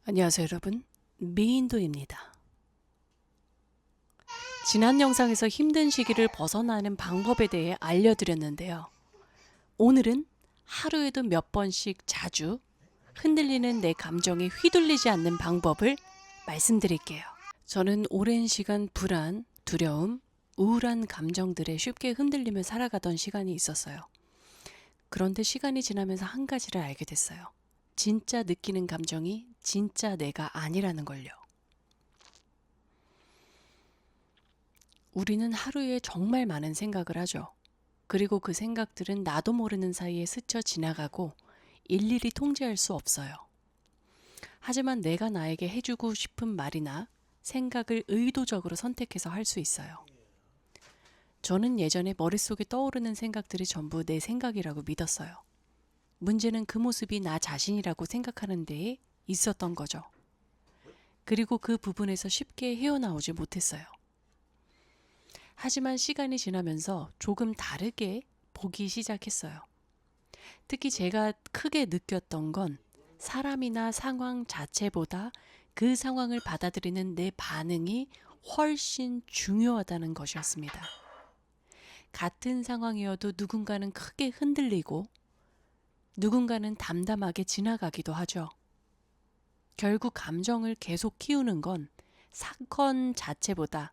안녕하세요 여러분, 미인도입니다. 지난 영상에서 힘든 시기를 벗어나는 방법에 대해 알려드렸는데요. 오늘은 하루에도 몇 번씩 자주 흔들리는 내 감정에 휘둘리지 않는 방법을 말씀드릴게요. 저는 오랜 시간 불안, 두려움, 우울한 감정들에 쉽게 흔들리며 살아가던 시간이 있었어요. 그런데 시간이 지나면서 한 가지를 알게 됐어요. 진짜 느끼는 감정이 진짜 내가 아니라는 걸요. 우리는 하루에 정말 많은 생각을 하죠. 그리고 그 생각들은 나도 모르는 사이에 스쳐 지나가고 일일이 통제할 수 없어요. 하지만 내가 나에게 해주고 싶은 말이나 생각을 의도적으로 선택해서 할 수 있어요. 저는 예전에 머릿속에 떠오르는 생각들이 전부 내 생각이라고 믿었어요. 문제는 그 모습이 나 자신이라고 생각하는 데에 있었던 거죠. 그리고 그 부분에서 쉽게 헤어나오지 못했어요. 하지만 시간이 지나면서 조금 다르게 보기 시작했어요. 특히 제가 크게 느꼈던 건 사람이나 상황 자체보다 그 상황을 받아들이는 내 반응이 훨씬 중요하다는 것이었습니다. 같은 상황이어도 누군가는 크게 흔들리고 누군가는 담담하게 지나가기도 하죠. 결국 감정을 계속 키우는 건 사건 자체보다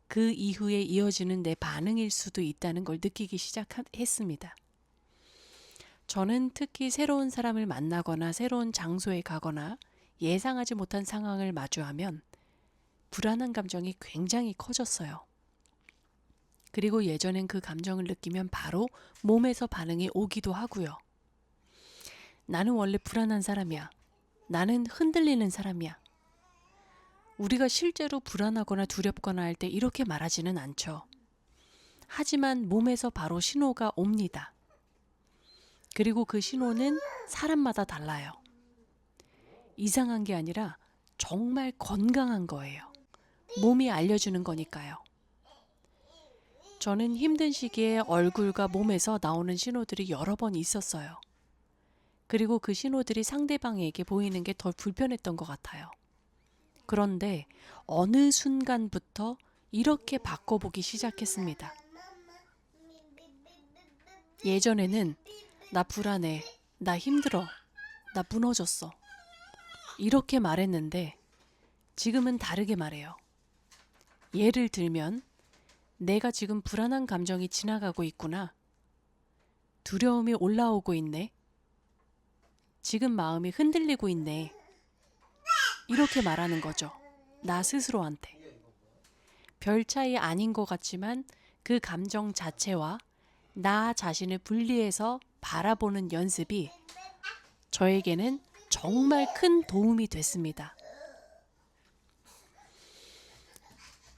그 이후에 이어지는 내 반응일 수도 있다는 걸 느끼기 시작했습니다. 저는 특히 새로운 사람을 만나거나 새로운 장소에 가거나 예상하지 못한 상황을 마주하면 불안한 감정이 굉장히 커졌어요. 그리고 예전엔 그 감정을 느끼면 바로 몸에서 반응이 오기도 하고요. 나는 원래 불안한 사람이야. 나는 흔들리는 사람이야. 우리가 실제로 불안하거나 두렵거나 할 때 이렇게 말하지는 않죠. 하지만 몸에서 바로 신호가 옵니다. 그리고 그 신호는 사람마다 달라요. 이상한 게 아니라 정말 건강한 거예요. 몸이 알려주는 거니까요. 저는 힘든 시기에 얼굴과 몸에서 나오는 신호들이 여러 번 있었어요. 그리고 그 신호들이 상대방에게 보이는 게 더 불편했던 것 같아요. 그런데 어느 순간부터 이렇게 바꿔보기 시작했습니다. 예전에는 나 불안해, 나 힘들어, 나 무너졌어. 이렇게 말했는데 지금은 다르게 말해요. 예를 들면 내가 지금 불안한 감정이 지나가고 있구나. 두려움이 올라오고 있네. 지금 마음이 흔들리고 있네. 이렇게 말하는 거죠. 나 스스로한테. 별 차이 아닌 것 같지만 그 감정 자체와 나 자신을 분리해서 바라보는 연습이 저에게는 정말 큰 도움이 됐습니다.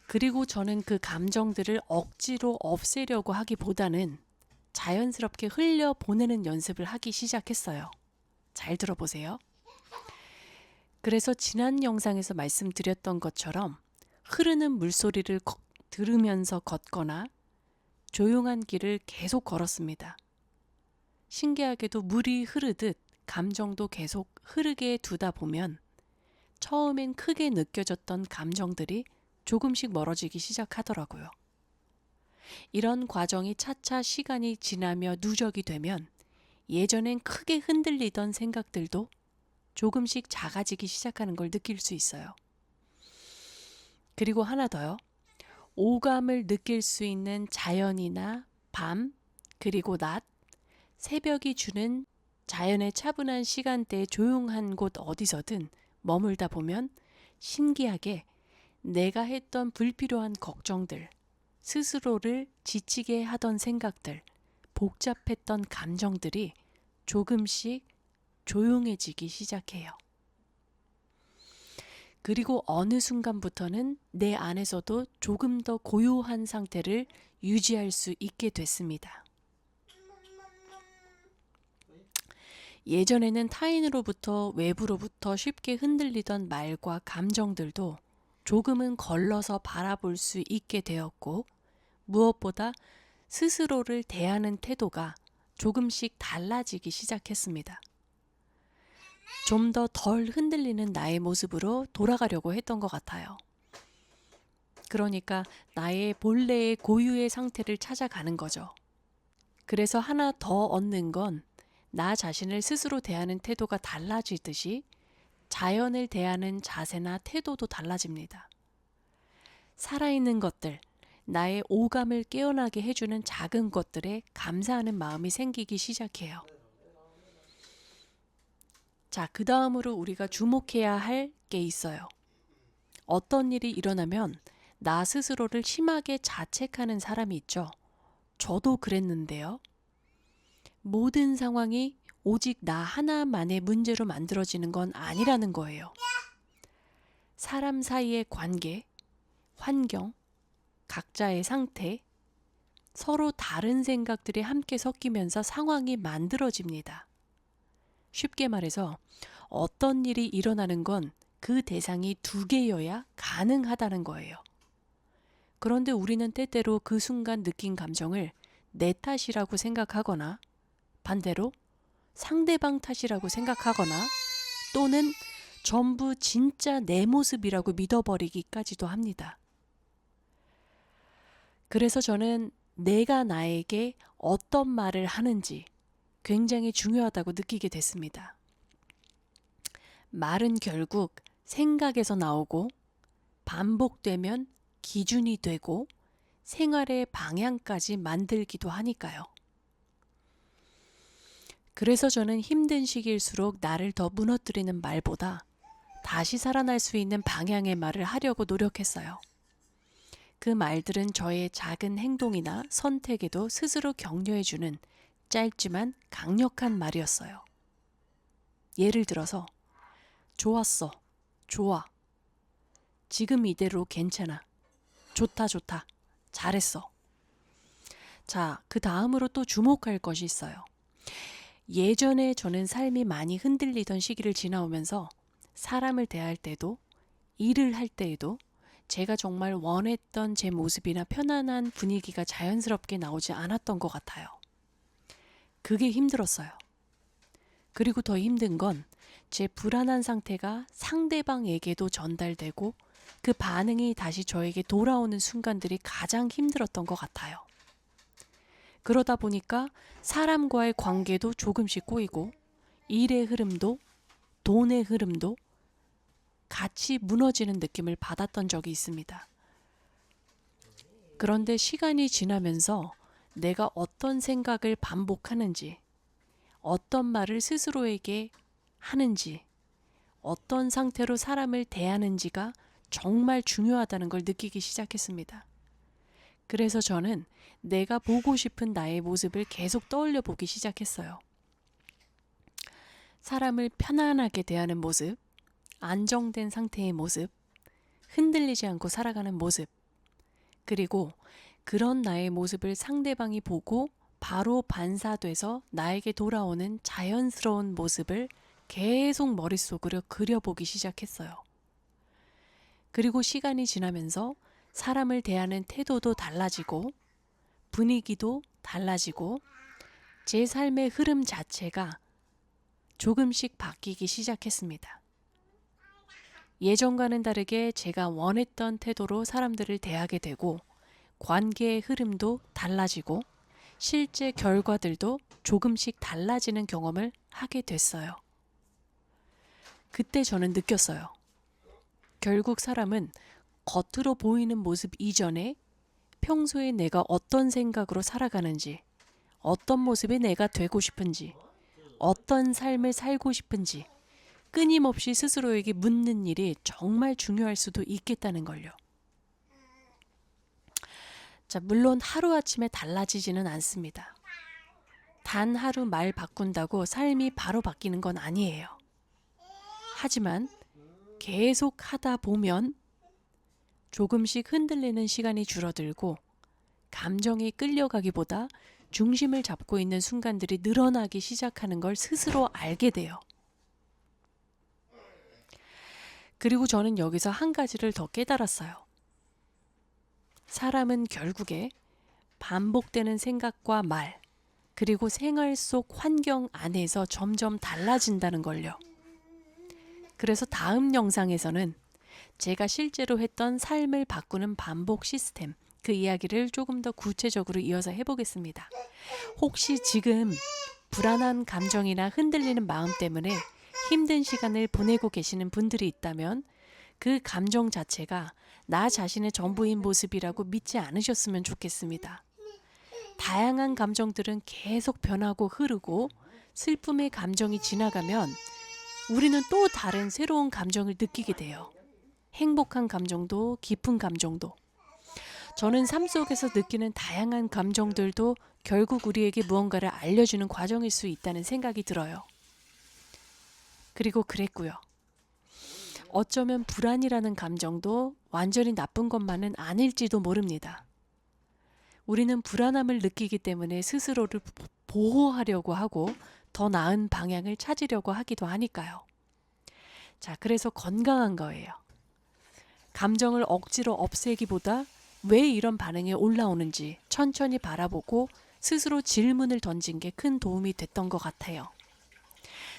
그리고 저는 그 감정들을 억지로 없애려고 하기보다는 자연스럽게 흘려보내는 연습을 하기 시작했어요. 잘 들어보세요. 그래서 지난 영상에서 말씀드렸던 것처럼 흐르는 물소리를 들으면서 걷거나 조용한 길을 계속 걸었습니다. 신기하게도 물이 흐르듯 감정도 계속 흐르게 두다 보면 처음엔 크게 느껴졌던 감정들이 조금씩 멀어지기 시작하더라고요. 이런 과정이 차차 시간이 지나며 누적이 되면 예전엔 크게 흔들리던 생각들도 조금씩 작아지기 시작하는 걸 느낄 수 있어요. 그리고 하나 더요. 오감을 느낄 수 있는 자연이나 밤, 그리고 낮, 새벽이 주는 자연의 차분한 시간대에 조용한 곳 어디서든 머물다 보면 신기하게 내가 했던 불필요한 걱정들, 스스로를 지치게 하던 생각들, 복잡했던 감정들이 조금씩 조용해지기 시작해요. 그리고 어느 순간부터는 내 안에서도 조금 더 고요한 상태를 유지할 수 있게 됐습니다. 예전에는 타인으로부터 외부로부터 쉽게 흔들리던 말과 감정들도 조금은 걸러서 바라볼 수 있게 되었고 무엇보다 스스로를 대하는 태도가 조금씩 달라지기 시작했습니다. 좀 더 덜 흔들리는 나의 모습으로 돌아가려고 했던 것 같아요. 그러니까 나의 본래의 고유의 상태를 찾아가는 거죠. 그래서 하나 더 얻는 건 나 자신을 스스로 대하는 태도가 달라지듯이 자연을 대하는 자세나 태도도 달라집니다. 살아있는 것들, 나의 오감을 깨어나게 해주는 작은 것들에 감사하는 마음이 생기기 시작해요. 자, 그 다음으로 우리가 주목해야 할 게 있어요. 어떤 일이 일어나면 나 스스로를 심하게 자책하는 사람이 있죠. 저도 그랬는데요. 모든 상황이 오직 나 하나만의 문제로 만들어지는 건 아니라는 거예요. 사람 사이의 관계, 환경, 각자의 상태, 서로 다른 생각들이 함께 섞이면서 상황이 만들어집니다. 쉽게 말해서 어떤 일이 일어나는 건 그 대상이 두 개여야 가능하다는 거예요. 그런데 우리는 때때로 그 순간 느낀 감정을 내 탓이라고 생각하거나 반대로 상대방 탓이라고 생각하거나 또는 전부 진짜 내 모습이라고 믿어버리기까지도 합니다. 그래서 저는 내가 나에게 어떤 말을 하는지 굉장히 중요하다고 느끼게 됐습니다. 말은 결국 생각에서 나오고 반복되면 기준이 되고 생활의 방향까지 만들기도 하니까요. 그래서 저는 힘든 시기일수록 나를 더 무너뜨리는 말보다 다시 살아날 수 있는 방향의 말을 하려고 노력했어요. 그 말들은 저의 작은 행동이나 선택에도 스스로 격려해주는 짧지만 강력한 말이었어요. 예를 들어서 좋았어, 좋아, 지금 이대로 괜찮아, 좋다, 좋다, 잘했어. 자, 그 다음으로 또 주목할 것이 있어요. 예전에 저는 삶이 많이 흔들리던 시기를 지나오면서 사람을 대할 때도 일을 할 때에도 제가 정말 원했던 제 모습이나 편안한 분위기가 자연스럽게 나오지 않았던 것 같아요. 그게 힘들었어요. 그리고 더 힘든 건 제 불안한 상태가 상대방에게도 전달되고 그 반응이 다시 저에게 돌아오는 순간들이 가장 힘들었던 것 같아요. 그러다 보니까 사람과의 관계도 조금씩 꼬이고 일의 흐름도 돈의 흐름도 같이 무너지는 느낌을 받았던 적이 있습니다. 그런데 시간이 지나면서 내가 어떤 생각을 반복하는지, 어떤 말을 스스로에게 하는지, 어떤 상태로 사람을 대하는지가 정말 중요하다는 걸 느끼기 시작했습니다. 그래서 저는 내가 보고 싶은 나의 모습을 계속 떠올려 보기 시작했어요. 사람을 편안하게 대하는 모습, 안정된 상태의 모습, 흔들리지 않고 살아가는 모습, 그리고 그런 나의 모습을 상대방이 보고 바로 반사돼서 나에게 돌아오는 자연스러운 모습을 계속 머릿속으로 그려보기 시작했어요. 그리고 시간이 지나면서 사람을 대하는 태도도 달라지고 분위기도 달라지고 제 삶의 흐름 자체가 조금씩 바뀌기 시작했습니다. 예전과는 다르게 제가 원했던 태도로 사람들을 대하게 되고 관계의 흐름도 달라지고 실제 결과들도 조금씩 달라지는 경험을 하게 됐어요. 그때 저는 느꼈어요. 결국 사람은 겉으로 보이는 모습 이전에 평소에 내가 어떤 생각으로 살아가는지, 어떤 모습의 내가 되고 싶은지, 어떤 삶을 살고 싶은지 끊임없이 스스로에게 묻는 일이 정말 중요할 수도 있겠다는 걸요. 자, 물론 하루아침에 달라지지는 않습니다. 단 하루 말 바꾼다고 삶이 바로 바뀌는 건 아니에요. 하지만 계속 하다 보면 조금씩 흔들리는 시간이 줄어들고 감정이 끌려가기보다 중심을 잡고 있는 순간들이 늘어나기 시작하는 걸 스스로 알게 돼요. 그리고 저는 여기서 한 가지를 더 깨달았어요. 사람은 결국에 반복되는 생각과 말, 그리고 생활 속 환경 안에서 점점 달라진다는 걸요. 그래서 다음 영상에서는 제가 실제로 했던 삶을 바꾸는 반복 시스템, 그 이야기를 조금 더 구체적으로 이어서 해보겠습니다. 혹시 지금 불안한 감정이나 흔들리는 마음 때문에 힘든 시간을 보내고 계시는 분들이 있다면 그 감정 자체가 나 자신의 전부인 모습이라고 믿지 않으셨으면 좋겠습니다. 다양한 감정들은 계속 변하고 흐르고 슬픔의 감정이 지나가면 우리는 또 다른 새로운 감정을 느끼게 돼요. 행복한 감정도 기쁜 감정도. 저는 삶 속에서 느끼는 다양한 감정들도 결국 우리에게 무언가를 알려주는 과정일 수 있다는 생각이 들어요. 그리고 그랬고요. 어쩌면 불안이라는 감정도 완전히 나쁜 것만은 아닐지도 모릅니다. 우리는 불안함을 느끼기 때문에 스스로를 보호하려고 하고 더 나은 방향을 찾으려고 하기도 하니까요. 자, 그래서 건강한 거예요. 감정을 억지로 없애기보다 왜 이런 반응이 올라오는지 천천히 바라보고 스스로 질문을 던진 게 큰 도움이 됐던 것 같아요.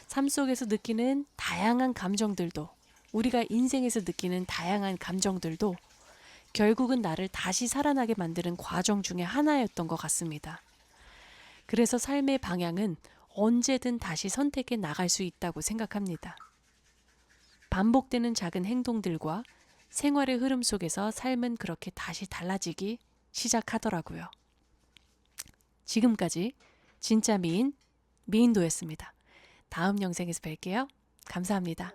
삶 속에서 느끼는 다양한 감정들도, 우리가 인생에서 느끼는 다양한 감정들도 결국은 나를 다시 살아나게 만드는 과정 중에 하나였던 것 같습니다. 그래서 삶의 방향은 언제든 다시 선택해 나갈 수 있다고 생각합니다. 반복되는 작은 행동들과 생활의 흐름 속에서 삶은 그렇게 다시 달라지기 시작하더라고요. 지금까지 진짜 미인도였습니다. 다음 영상에서 뵐게요. 감사합니다.